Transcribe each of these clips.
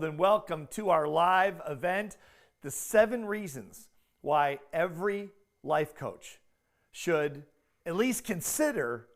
And welcome to our live event, the 7 reasons why every life coach should at least consider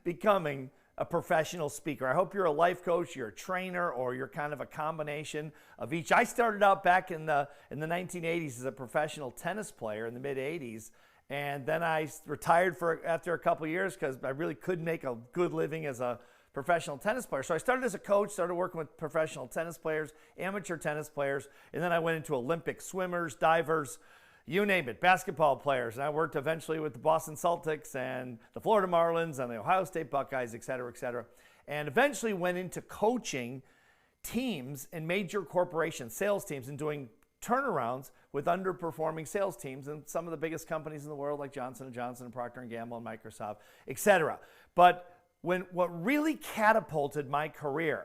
becoming a professional speaker. I hope you're a life coach, you're a trainer, or you're kind of a combination of each. I started out back in the 1980s as a professional tennis player in the mid 80s. And then I retired after a couple of years because I really couldn't make a good living as a professional tennis player. So I started as a coach, started working with professional tennis players, amateur tennis players, and then I went into Olympic swimmers, divers, you name it, basketball players. And I worked eventually with the Boston Celtics and the Florida Marlins and the Ohio State Buckeyes, et cetera, et cetera. And eventually went into coaching teams in major corporations, sales teams, and doing turnarounds with underperforming sales teams and some of the biggest companies in the world like Johnson & Johnson and Procter & Gamble and Microsoft, et cetera. But what really catapulted my career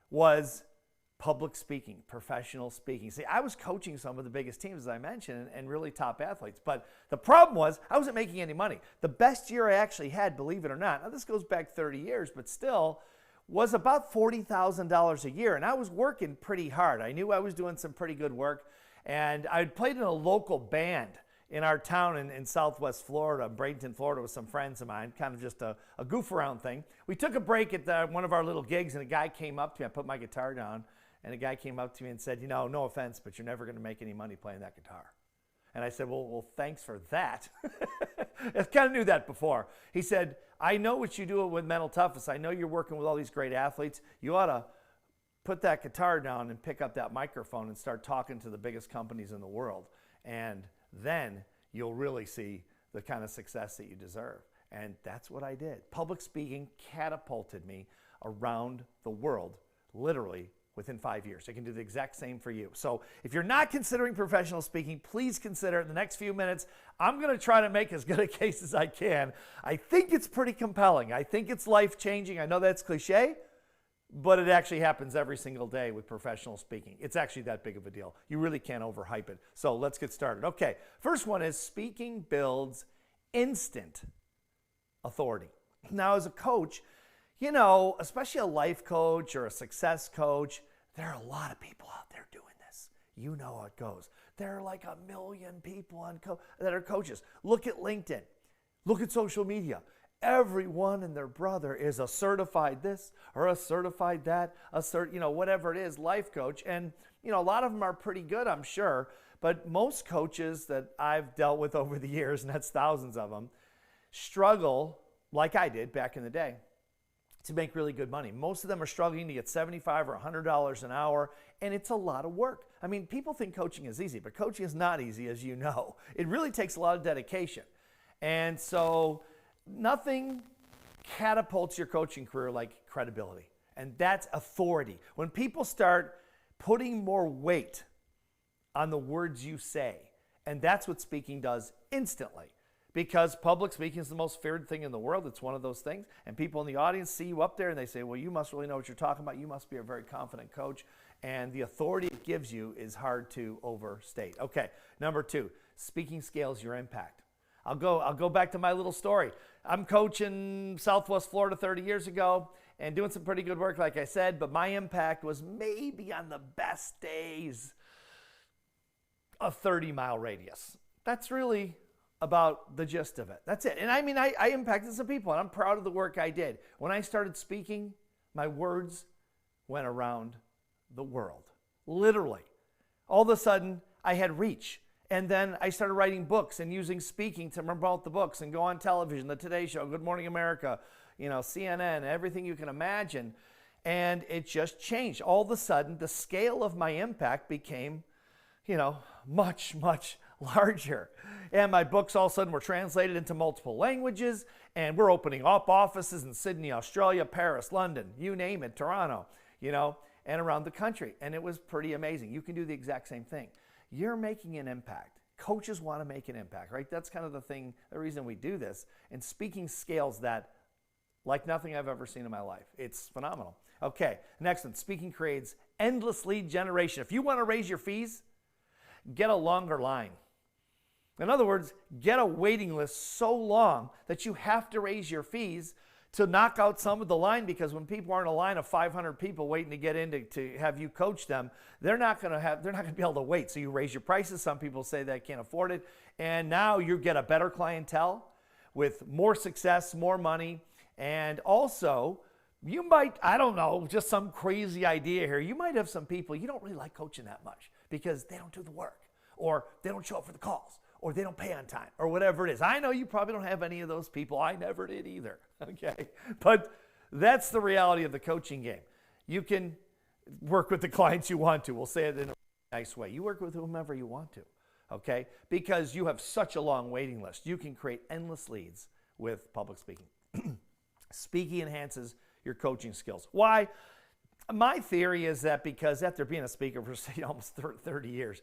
was public speaking, professional speaking. See, I was coaching some of the biggest teams, as I mentioned, and really top athletes. But the problem was I wasn't making any money. The best year I actually had, believe it or not, now this goes back 30 years, but still, was about $40,000 a year. And I was working pretty hard. I knew I was doing some pretty good work. And I played in a local band in our town in Southwest Florida, Bradenton, Florida, with some friends of mine, kind of just a goof around thing. We took a break at one of our little gigs, and a guy came up to me. I put my guitar down, and a guy came up to me and said, you know, no offense, but you're never going to make any money playing that guitar. And I said, well, thanks for that. I kind of knew that before. He said, I know what you do with mental toughness. I know you're working with all these great athletes. You ought to put that guitar down and pick up that microphone and start talking to the biggest companies in the world. And then you'll really see the kind of success that you deserve. And that's what I did. Public speaking catapulted me around the world, literally within 5 years. I can do the exact same for you. So if you're not considering professional speaking, please consider it. In the next few minutes, I'm going to try to make as good a case as I can. I think it's pretty compelling. I think it's life-changing. I know that's cliche, but it actually happens every single day with professional speaking. It's actually that big of a deal. You really can't overhype it. So let's get started. Okay, first one is speaking builds instant authority. Now, as a coach, you know, especially a life coach or a success coach, there are a lot of people out there doing this. You know how it goes. There are like 1 million people that are coaches. Look at LinkedIn. Look at social media. Everyone and their brother is a certified this or a certified that, whatever it is, life coach. And, you know, a lot of them are pretty good, I'm sure. But most coaches that I've dealt with over the years, and that's thousands of them, struggle, like I did back in the day, to make really good money. Most of them are struggling to get $75 or $100 an hour, and it's a lot of work. I mean, people think coaching is easy, but coaching is not easy, as you know. It really takes a lot of dedication. And so nothing catapults your coaching career like credibility, and that's authority. When people start putting more weight on the words you say, and that's what speaking does instantly, because public speaking is the most feared thing in the world. It's one of those things, and people in the audience see you up there and they say, well, you must really know what you're talking about. You must be a very confident coach, and the authority it gives you is hard to overstate. Okay, number 2, speaking scales your impact. I'll go back to my little story. I'm coaching Southwest Florida 30 years ago and doing some pretty good work, like I said, but my impact was maybe on the best days a 30-mile radius. That's really about the gist of it. That's it. And I mean, I impacted some people, and I'm proud of the work I did. When I started speaking, my words went around the world, literally. All of a sudden, I had reach. And then I started writing books and using speaking to promote the books and go on television, the Today Show, Good Morning America, CNN, everything you can imagine. And it just changed. All of a sudden, the scale of my impact became, much, much larger. And my books all of a sudden were translated into multiple languages, and we're opening up offices in Sydney, Australia, Paris, London, you name it, Toronto, and around the country. And it was pretty amazing. You can do the exact same thing. You're making an impact. Coaches want to make an impact, right? That's kind of the reason we do this. And speaking scales that like nothing I've ever seen in my life. It's phenomenal. Okay, next one. Speaking creates endless lead generation. If you want to raise your fees, get a longer line. In other words, get a waiting list so long that you have to raise your fees to knock out some of the line, because when people are in a line of 500 people waiting to get in to have you coach them, they're not going to be able to wait. So you raise your prices. Some people say they can't afford it. And now you get a better clientele with more success, more money. And also, you might, I don't know, just some crazy idea here. You might have some people you don't really like coaching that much because they don't do the work, or they don't show up for the calls, or they don't pay on time, or whatever it is. I know you probably don't have any of those people. I never did either, okay? But that's the reality of the coaching game. You can work with the clients you want to. We'll say it in a nice way. You work with whomever you want to, okay? Because you have such a long waiting list. You can create endless leads with public speaking. Speaking enhances your coaching skills. Why? My theory is that because after being a speaker for say almost 30 years,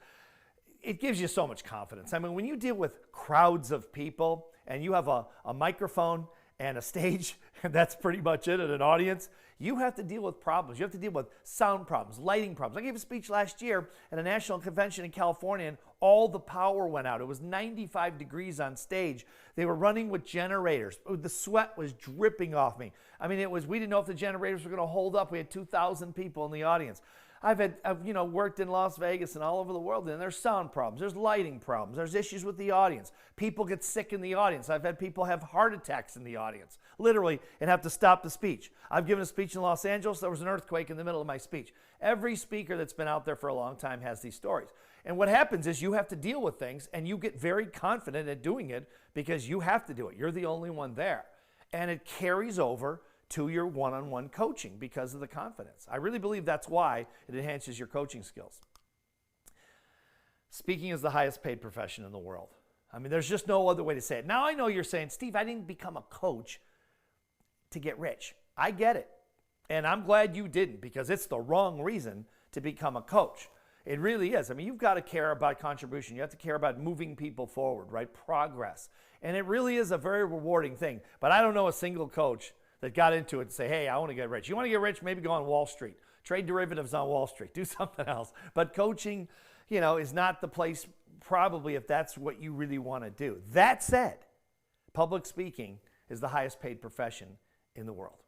it gives you so much confidence. I mean, when you deal with crowds of people and you have a microphone and a stage, and that's pretty much it, and an audience, you have to deal with problems. You have to deal with sound problems, lighting problems. I gave a speech last year at a national convention in California, and all the power went out. It was 95 degrees on stage. They were running with generators. The sweat was dripping off me. I mean, we didn't know if the generators were going to hold up. We had 2,000 people in the audience. I've worked in Las Vegas and all over the world, and there's sound problems, there's lighting problems, there's issues with the audience. People get sick in the audience. I've had people have heart attacks in the audience, literally, and have to stop the speech. I've given a speech in Los Angeles. There was an earthquake in the middle of my speech. Every speaker that's been out there for a long time has these stories. And what happens is you have to deal with things, and you get very confident at doing it because you have to do it. You're the only one there. And it carries over to your one-on-one coaching because of the confidence. I really believe that's why it enhances your coaching skills. Speaking is the highest paid profession in the world. I mean, there's just no other way to say it. Now I know you're saying, Steve, I didn't become a coach to get rich. I get it. And I'm glad you didn't, because it's the wrong reason to become a coach. It really is. I mean, you've got to care about contribution. You have to care about moving people forward, right? Progress. And it really is a very rewarding thing. But I don't know a single coach that got into it and say, hey, I want to get rich. You want to get rich? Maybe go on Wall Street. Trade derivatives on Wall Street. Do something else. But coaching, is not the place probably if that's what you really want to do. That said, public speaking is the highest paid profession in the world.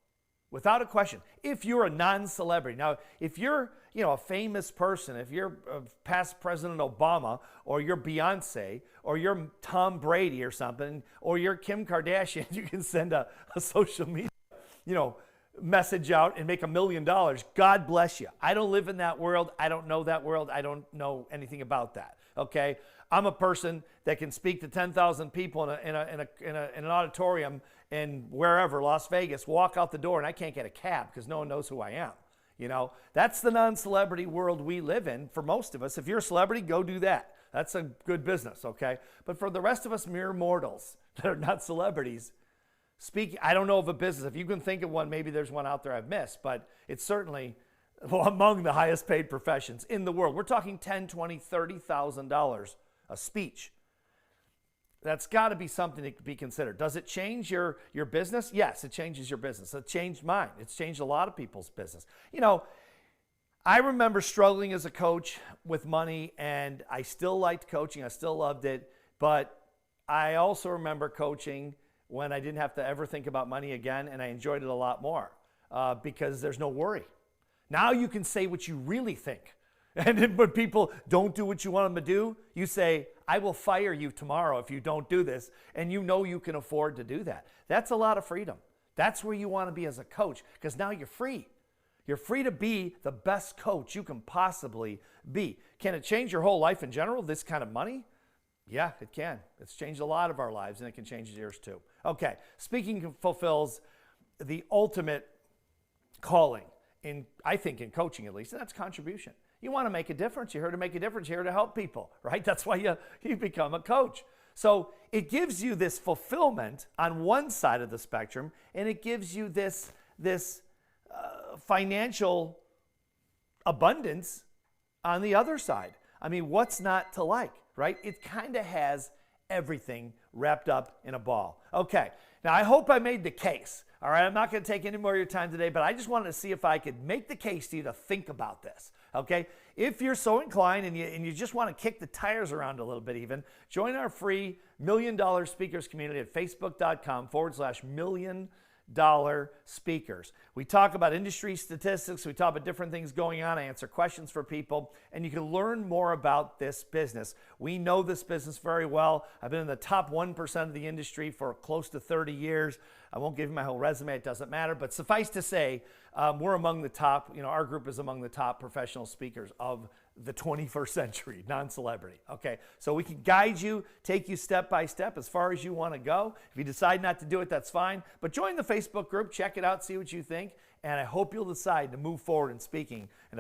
Without a question. If you're a non-celebrity. Now, if you're, a famous person, if you're past President Obama, or you're Beyonce, or you're Tom Brady or something, or you're Kim Kardashian, you can send a social media message out and make $1 million. God bless you. I don't live in that world. I don't know that world. I don't know anything about that. Okay? I'm a person that can speak to 10,000 people in an auditorium in wherever, Las Vegas, walk out the door, and I can't get a cab because no one knows who I am. That's the non-celebrity world we live in for most of us. If you're a celebrity, go do that. That's a good business, okay? But for the rest of us mere mortals that are not celebrities, I don't know of a business. If you can think of one, maybe there's one out there I've missed, but it's certainly among the highest paid professions in the world. We're talking $10,000, $20,000, $30,000 a speech. That's got to be something to be considered. Does it change your business? Yes, it changes your business. It changed mine. It's changed a lot of people's business. I remember struggling as a coach with money, and I still liked coaching. I still loved it. But I also remember coaching when I didn't have to ever think about money again, and I enjoyed it a lot more because there's no worry. Now you can say what you really think. And then when people don't do what you want them to do, you say, I will fire you tomorrow if you don't do this, and you can afford to do that. That's a lot of freedom. That's where you want to be as a coach, because now you're free. You're free to be the best coach you can possibly be. Can it change your whole life in general, this kind of money? Yeah, it can. It's changed a lot of our lives, and it can change yours too. Okay, speaking fulfills the ultimate calling, I think in coaching at least, and that's contribution. You want to make a difference. You're here to make a difference. You're here to help people, right? That's why you become a coach. So it gives you this fulfillment on one side of the spectrum, and it gives you this financial abundance on the other side. I mean, what's not to like, right? It kind of has everything wrapped up in a ball. Okay, now I hope I made the case. All right, I'm not going to take any more of your time today, but I just wanted to see if I could make the case to you to think about this. Okay, if you're so inclined and you just want to kick the tires around a little bit even, join our free $1 Million Speakers community at facebook.com/$1 Million speakers. We talk about industry statistics, we talk about different things going on, I answer questions for people, and you can learn more about this business. We know this business very well. I've been in the top 1% of the industry for close to 30 years. I won't give you my whole resume, it doesn't matter, but suffice to say, we're among the top, our group is among the top professional speakers of the 21st century, non-celebrity. Okay, so we can guide you, take you step by step as far as you want to go. If you decide not to do it, that's fine. But join the Facebook group, check it out, see what you think, and I hope you'll decide to move forward in speaking. And if